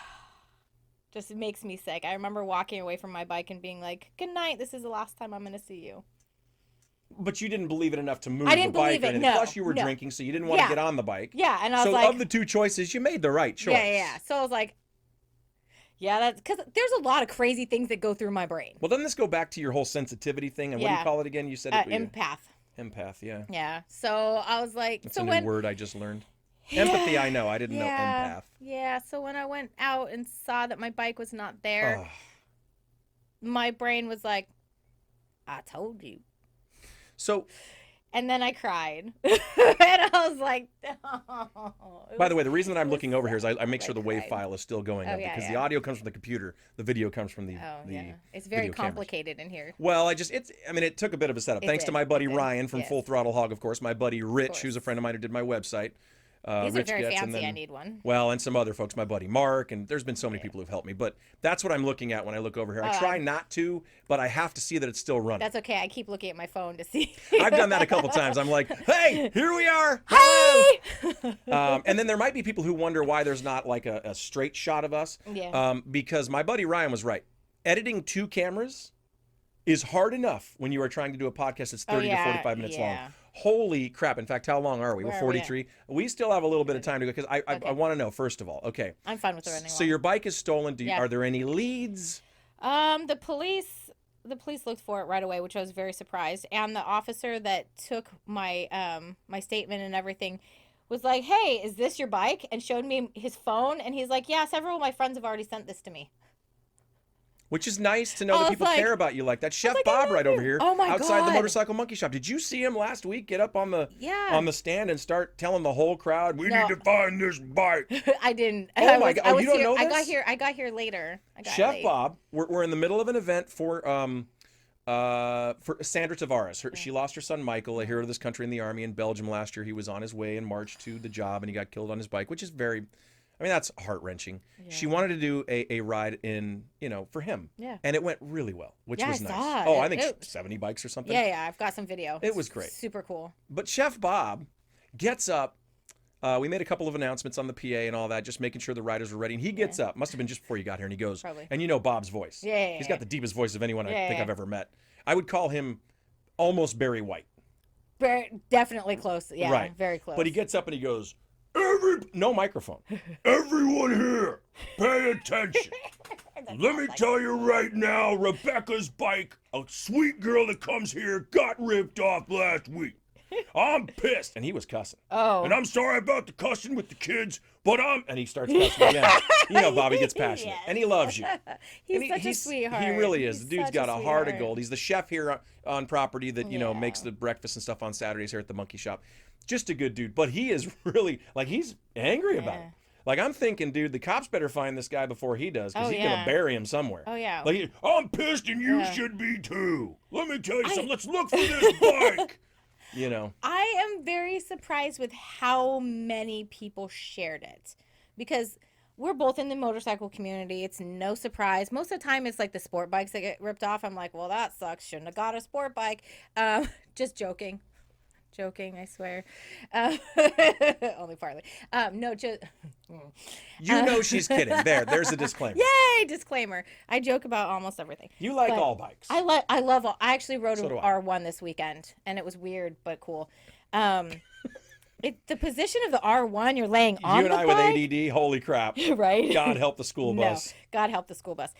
just makes me sick. I remember walking away from my bike and being like, good night, this is the last time I'm going to see you. But you didn't believe it enough to move I didn't the bike. believe it, or anything. no, Plus, you were drinking, so you didn't want to get on the bike. Yeah, and I was so like... of the two choices, you made the right choice. Yeah. So I was like, yeah, that's... Because there's a lot of crazy things that go through my brain. Well, doesn't this go back to your whole sensitivity thing? And what do you call it again? You said it. Empath. Empath, yeah. Yeah. So I was like... That's a new word I just learned. Empathy, I know. I didn't know empath. Yeah, so when I went out and saw that my bike was not there, my brain was like, I told you. So... And then I cried. And I was like, oh. By the way, the reason that I'm looking over here is I make sure the WAV file is still going up because the audio comes from the computer, the video comes from the It's very complicated in here. Well, it took a bit of a setup. Thanks to my buddy Ryan from Full Throttle Hog, of course, my buddy Rich, who's a friend of mine who did my website. These Rich are very gets, fancy. and then, I need one. Well, and some other folks, my buddy Mark, and there's been so many people who've helped me. But that's what I'm looking at when I look over here. I try not to, but I have to see that it's still running. That's okay. I keep looking at my phone to see. I've done that a couple times. I'm like, hey, here we are. Hey! And then there might be people who wonder why there's not like a straight shot of us. Yeah. Because my buddy Ryan was right. Editing two cameras is hard enough when you are trying to do a podcast that's 30 to 45 minutes long. Holy crap. In fact, how long are we? We're 43. We still have a little bit of time to go because I want to know, first of all. Okay. I'm fine with running. So your bike is stolen. Are there any leads? The police looked for it right away, which I was very surprised. And the officer that took my my statement and everything was like, hey, is this your bike? And showed me his phone. And he's like, yeah, several of my friends have already sent this to me. Which is nice to know that people care about you like that. Chef Bob right over here outside the Motorcycle Monkey Shop. Did you see him last week get up on the stand and start telling the whole crowd, we need to find this bike? I didn't. Oh my God. Oh, you don't know this? I got here later. Chef Bob, we're in the middle of an event for Sandra Tavares. She lost her son Michael, a hero of this country in the Army in Belgium last year. He was on his way in March to the job and he got killed on his bike, which is that's heart-wrenching. Yeah. She wanted to do a ride in, for him. Yeah. And it went really well, which was nice. I think 70 bikes or something. Yeah, I've got some video. It was great. Super cool. But Chef Bob gets up. We made a couple of announcements on the PA and all that, just making sure the riders were ready. And he gets up. Must have been just before you got here. And he goes, and Bob's voice. Yeah. He's got the deepest voice of anyone I think I've ever met. I would call him almost Barry White. Definitely close. Yeah, right. Very close. But he gets up and he goes, no microphone. Everyone here, pay attention. Let me tell you right now, Rebecca's bike, a sweet girl that comes here, got ripped off last week. I'm pissed. And he was cussing. Oh. And I'm sorry about the cussing with the kids, but And he starts cussing again. Bobby gets passionate. Yes. And he loves you. He's such a sweetheart. He really is. The dude's got a heart of gold. He's the chef here on property that, makes the breakfast and stuff on Saturdays here at the Monkey Shop. Just a good dude. But he is really, he's angry about it. I'm thinking, dude, the cops better find this guy before he does, because he's going to bury him somewhere. Oh, yeah. I'm pissed and you should be too. Let me tell you something. Let's look for this bike. I am very surprised with how many people shared it. Because we're both in the motorcycle community. It's no surprise. Most of the time, it's like the sport bikes that get ripped off. I'm like, well, that sucks. Shouldn't have got a sport bike. Just joking. Joking, I swear. Only partly. No, just... You know she's kidding. There's a disclaimer. Yay, disclaimer. I joke about almost everything. You like all bikes. I love all. I actually rode an R1 this weekend, and it was weird, but cool. The position of the R1, you're laying on the bike. You and I with ADD, holy crap. Right? God help the school bus. No, God help the school bus.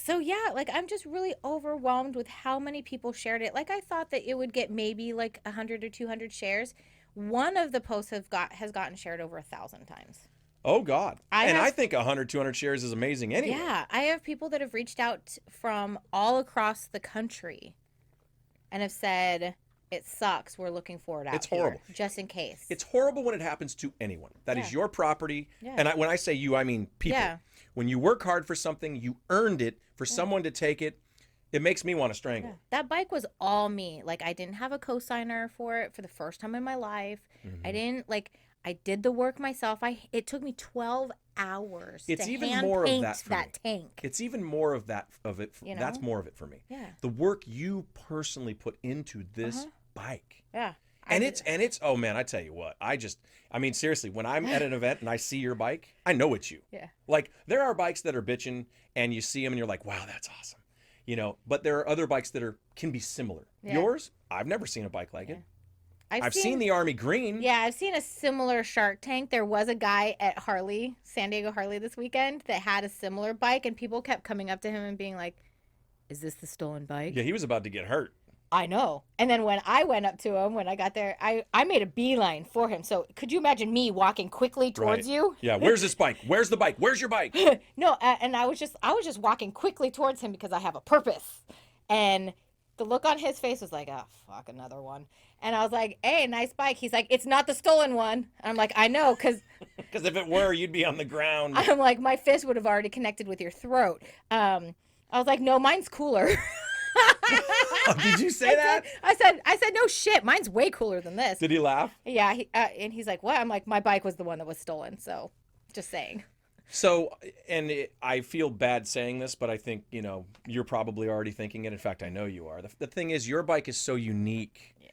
So yeah, like I'm just really overwhelmed with how many people shared it. Like I thought that it would get maybe like 100 or 200 shares. One of the posts has gotten shared over 1,000 times. Oh God. I think 100, 200 shares is amazing anyway. Yeah, I have people that have reached out from all across the country and have said, it sucks. We're looking for it out. It's horrible. Here, just in case. It's horrible when it happens to anyone. That is your property. Yeah. And when I say you, I mean people. Yeah. When you work hard for something, you earned it. For someone to take it, it makes me want to strangle. Yeah. That bike was all me. Like, I didn't have a co-signer for it for the first time in my life. Mm-hmm. I did the work myself. It took me 12 hours to hand paint that tank. It's even more of that of it. You know? That's more of it for me. Yeah. The work you personally put into this bike. Yeah. And it's oh man, I tell you what, I mean seriously, when I'm at an event and I see your bike, I know it's you. Yeah. Like there are bikes that are bitching and you see them and you're like, wow, that's awesome. You know, but there are other bikes that can be similar. Yeah. Yours, I've never seen a bike like it. I've seen the Army Green. Yeah, I've seen a similar Shark Tank. There was a guy at San Diego Harley this weekend that had a similar bike, and people kept coming up to him and being like, is this the stolen bike? Yeah, he was about to get hurt. I know. And then when I went up to him, when I got there, I made a beeline for him. So could you imagine me walking quickly towards you? Yeah, where's this bike? Where's the bike? Where's your bike? No, and I was just walking quickly towards him because I have a purpose. And the look on his face was like, oh, fuck, another one. And I was like, hey, nice bike. He's like, it's not the stolen one. And I'm like, I know, because... Because if it were, you'd be on the ground. I'm like, my fist would have already connected with your throat. I was like, no, mine's cooler. Did you say that? I said, no shit, mine's way cooler than this. Did he laugh? Yeah, and he's like, what? I'm like, my bike was the one that was stolen, so just saying. So, I feel bad saying this, but I think, you're probably already thinking it. In fact, I know you are. The thing is, your bike is so unique. Yeah,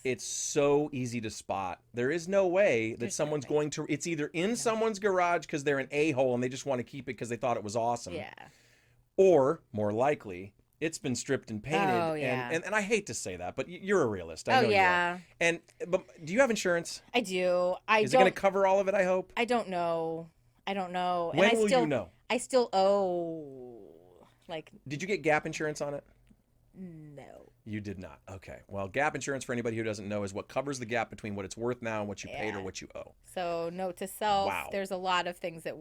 it's so easy to spot. There is no way that someone's going to, it's either in someone's garage because they're an a-hole and they just want to keep it because they thought it was awesome. Yeah. Or, more likely, it's been stripped and painted. Oh, yeah. And I hate to say that, but you're a realist. I know you are. But do you have insurance? I do. Is it going to cover all of it, I hope? I don't know. When will you know? I still owe, Did you get gap insurance on it? No. You did not. Okay. Well, gap insurance, for anybody who doesn't know, is what covers the gap between what it's worth now and what you paid or what you owe. So, note to self, there's a lot of things that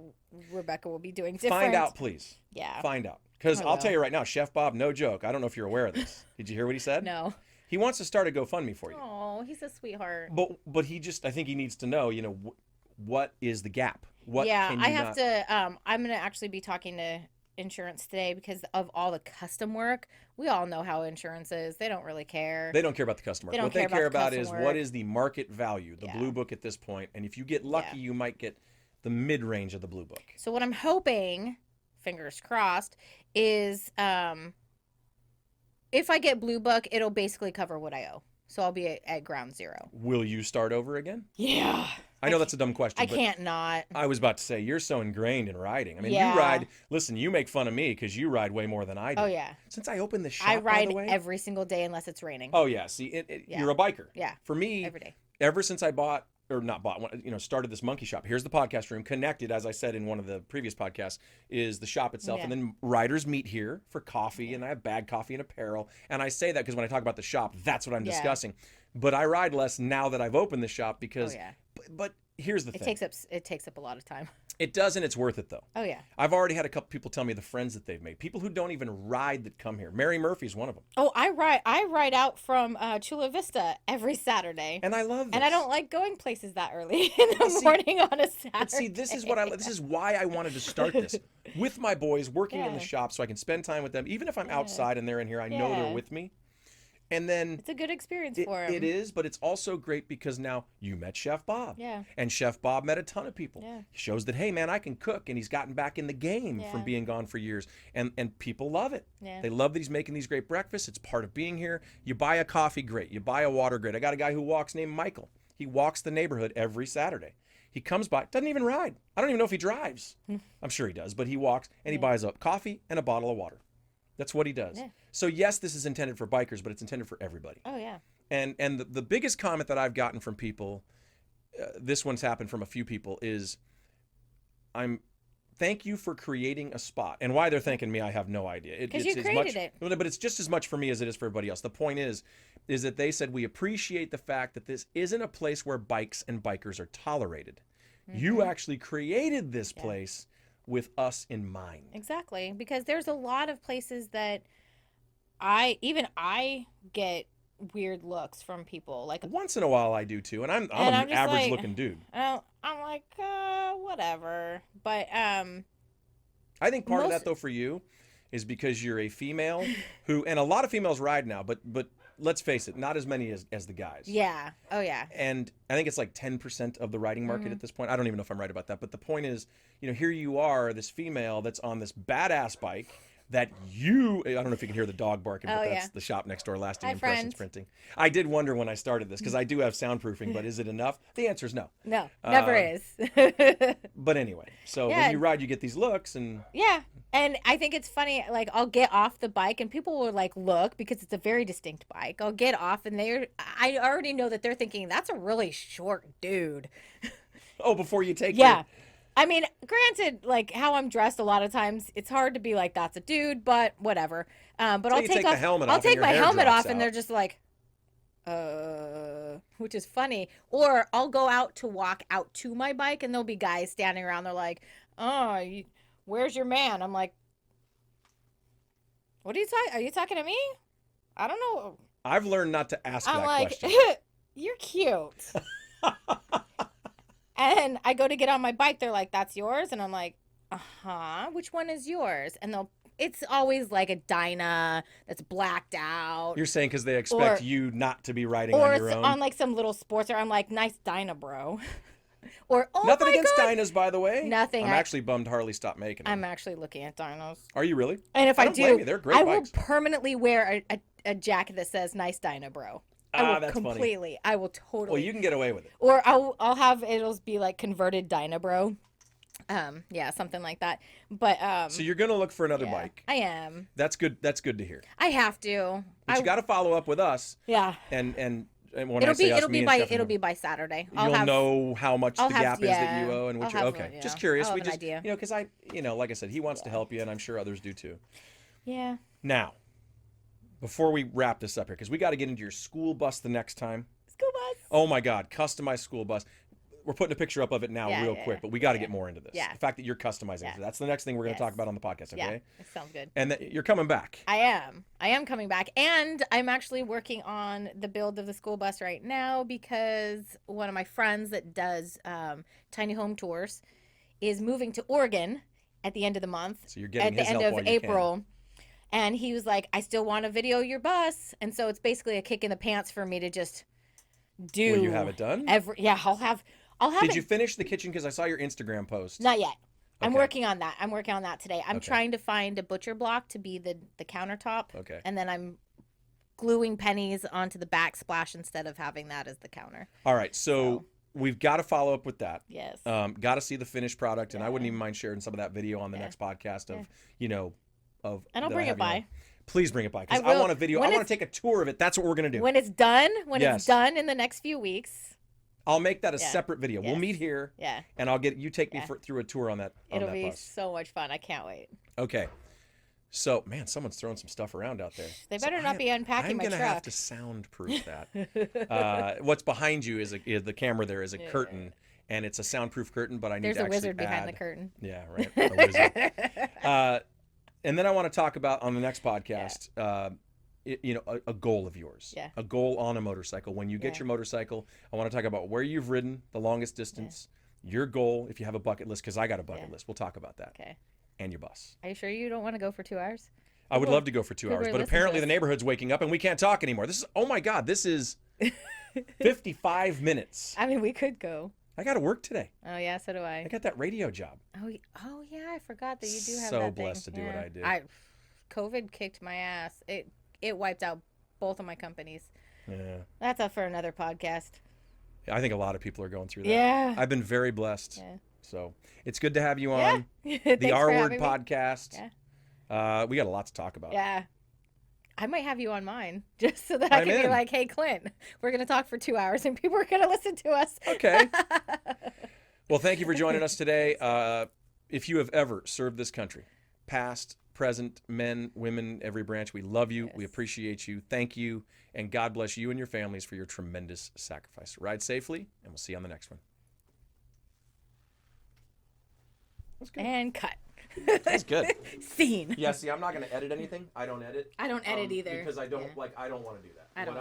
Rabeka will be doing different. Find out, please. Yeah. Find out. Because I'll tell you right now, Chef Bob, no joke. I don't know if you're aware of this. Did you hear what he said? No. He wants to start a GoFundMe for you. Oh, he's a sweetheart. But I think he needs to know, what is the gap? I have to, I'm going to actually be talking to insurance today because of all the custom work. We all know how insurance is. They don't really care. They don't care about the custom work. What they care about is what is the market value, the blue book at this point. And if you get lucky, you might get the mid-range of the blue book. So what I'm hoping, fingers crossed, is if I get blue book, it'll basically cover what I owe. So I'll be at ground zero. Will you start over again? Yeah. I know that's a dumb question. I can't not. I was about to say, you're so ingrained in riding. I mean, you ride. Listen, you make fun of me because you ride way more than I do. Oh, yeah. Since I opened the shop, I ride by the way, every single day unless it's raining. Oh, yeah. See, you're a biker. Yeah. For me, every day. Ever since I started this monkey shop. Here's the podcast room. Connected, as I said in one of the previous podcasts, is the shop itself. Yeah. And then riders meet here for coffee, and I have bag coffee and apparel. And I say that because when I talk about the shop, that's what I'm discussing. But I ride less now that I've opened the shop because... Oh, yeah. But here's the thing. It takes up a lot of time. It does, and it's worth it, though. Oh, yeah. I've already had a couple people tell me the friends that they've made. People who don't even ride that come here. Mary Murphy's one of them. Oh, I ride out from Chula Vista every Saturday. And I love this. And I don't like going places that early in the morning on a Saturday. But see, this is why I wanted to start this. With my boys, working in the shop so I can spend time with them. Even if I'm outside and they're in here, I know they're with me. And then it's a good experience for him. It is, but it's also great because now you met Chef Bob. Yeah. And Chef Bob met a ton of people. Yeah. He shows that, hey, man, I can cook. And he's gotten back in the game from being gone for years. And people love it. Yeah. They love that he's making these great breakfasts. It's part of being here. You buy a coffee, great. You buy a water, great. I got a guy who walks named Michael. He walks the neighborhood every Saturday. He comes by, doesn't even ride. I don't even know if he drives. I'm sure he does, but he walks and he buys a coffee and a bottle of water. That's what he does. Yeah. So yes, this is intended for bikers, but it's intended for everybody. Oh yeah. And the biggest comment that I've gotten from people, this one's happened from a few people, is thank you for creating a spot. And why they're thanking me, I have no idea. Because you created it. But it's just as much for me as it is for everybody else. The point is that they said we appreciate the fact that this isn't a place where bikes and bikers are tolerated. Mm-hmm. You actually created this place with us in mind. Exactly. Because there's a lot of places that I get weird looks from people. Like once in a while I do too. And I'm an average looking dude. I'm like, whatever. But I think part of that though for you is because you're a female who, and a lot of females ride now, but let's face it, not as many as the guys. Yeah. Oh yeah. And I think it's like 10% of the riding market at this point. I don't even know if I'm right about that, but the point is, here you are, this female that's on this badass bike that I don't know if you can hear the dog barking, but that's the shop next door, Lasting Impressions Printing. I did wonder when I started this, because I do have soundproofing, but is it enough? The answer is no. No, never is. But anyway, so when you ride, you get these looks. And and I think it's funny, like I'll get off the bike and people will like look, because it's a very distinct bike. I'll get off and I already know that they're thinking, that's a really short dude. Oh, before you take I mean, granted, like how I'm dressed a lot of times, it's hard to be like, that's a dude, but whatever. But I'll take my helmet off and they're just like, which is funny. Or I'll go out to walk out to my bike and there'll be guys standing around. They're like, where's your man? I'm like, what are you talking? Are you talking to me? I don't know. I've learned not to ask that question. You're cute. And I go to get on my bike. They're like, that's yours? And I'm like, which one is yours? And it's always like a Dyna that's blacked out. You're saying because they expect you not to be riding on your own? Or on like some little sportster. I'm like, nice Dyna Bro. Or, nothing against Dynas, by the way. Nothing. I'm actually bummed Harley stopped making them. I'm actually looking at Dynas. Are you really? And if I do, blame you. They're great bikes. Will permanently wear a jacket that says nice Dyna Bro. That's completely. Funny. I will totally. Well, you can get away with it. Or I'll have it'll be like converted Dyna Bro. Something like that. But so you're gonna look for another bike. I am. That's good. That's good to hear. I have to. But you got to follow up with us. Yeah. And when it'll be by Saturday. You'll know how much the gap is that you owe and what you. Just curious. We just because like I said, he wants to help you, and I'm sure others do too. Yeah. Now, before we wrap this up here, because we got to get into your school bus the next time. School bus. Oh my God, customized school bus. We're putting a picture up of it now real quick, but we got to get more into this. Yeah. The fact that you're customizing it. That's the next thing we're going to talk about on the podcast, okay? Yeah, it sounds good. And you're coming back. I am coming back. And I'm actually working on the build of the school bus right now, because one of my friends that does tiny home tours is moving to Oregon at the end of the month. So you're getting at the end of April. And he was like, I still want to video your bus. And so it's basically a kick in the pants for me to just do. Will you have it done? I'll have Did you finish the kitchen? Because I saw your Instagram post. Not yet. Okay. I'm working on that today. I'm trying to find a butcher block to be the countertop. Okay. And then I'm gluing pennies onto the backsplash instead of having that as the counter. All right. So we've got to follow up with that. Yes. Got to see the finished product. And I wouldn't even mind sharing some of that video on the next podcast of, and I'll bring it by. Please bring it by, because I want a video. I want to take a tour of it. That's what we're going to do. When it's done, it's done in the next few weeks. I'll make that a separate video. Yes. We'll meet here. Yeah. And I'll get you take me through a tour on that It'll be so much fun. I can't wait. Okay. So, man, someone's throwing some stuff around out there. They better not be unpacking my truck. I'm going to have to soundproof that. What's behind you is the camera there is a curtain. And it's a soundproof curtain, but I need to actually There's a wizard behind the curtain. Yeah, right. A wizard. And then I want to talk about on the next podcast, a goal of yours. Yeah. A goal on a motorcycle. When you get your motorcycle, I want to talk about where you've ridden the longest distance, your goal, if you have a bucket list, because I got a bucket list. We'll talk about that. Okay. And your bus. Are you sure you don't want to go for 2 hours? I would love to go for 2 People hours, are but listening apparently to the us. neighborhood's waking up and we can't talk anymore. This is, oh my God, this is 55 minutes. I mean, we could go. I got to work today. Oh yeah, so do I. I got that radio job. Oh yeah, I forgot that you do have So that blessed thing. to do what I do. COVID kicked my ass. It wiped out both of my companies. Yeah. That's up for another podcast. I think a lot of people are going through that. Yeah. I've been very blessed. Yeah. So it's good to have you on. Yeah. The R Word podcast. Yeah. We got a lot to talk about. Yeah. I might have you on mine just so that I can be like, hey, Clint, we're going to talk for 2 hours and people are going to listen to us. Okay. Well, thank you for joining us today. If you have ever served this country, past, present, men, women, every branch, we love you. Yes. We appreciate you. Thank you. And God bless you and your families for your tremendous sacrifice. Ride safely, and we'll see you on the next one. That's good. And cut. That's good. Scene. Yeah, see, I'm not going to edit anything. I don't edit. I don't edit either. Because I don't want to do that. I don't.